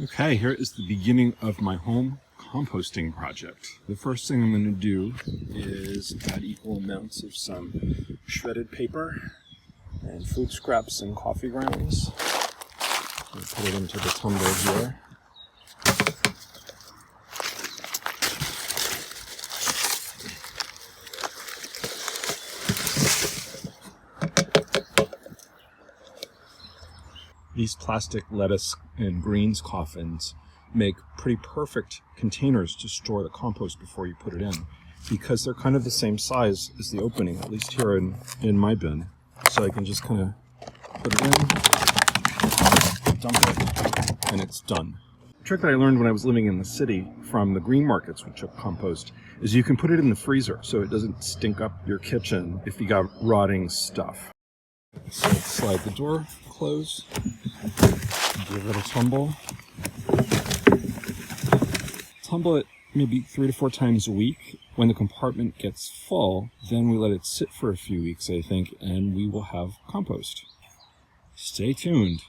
Okay, here is the beginning of my home composting project. The first thing I'm going to do is add equal amounts of some shredded paper and food scraps and coffee grounds. And put it into the tumbler here. These plastic lettuce and greens coffins make pretty perfect containers to store the compost before you put it in, because they're kind of the same size as the opening, at least here in my bin. So I can just kind of put it in, dump it, and it's done. The trick that I learned when I was living in the city from the green markets which took compost is you can put it in the freezer so it doesn't stink up your kitchen if you got rotting stuff. So let's slide the door close, give it a tumble. Tumble it maybe 3 to 4 times a week. When the compartment gets full, then we let it sit for a few weeks, I think, and we will have compost. Stay tuned.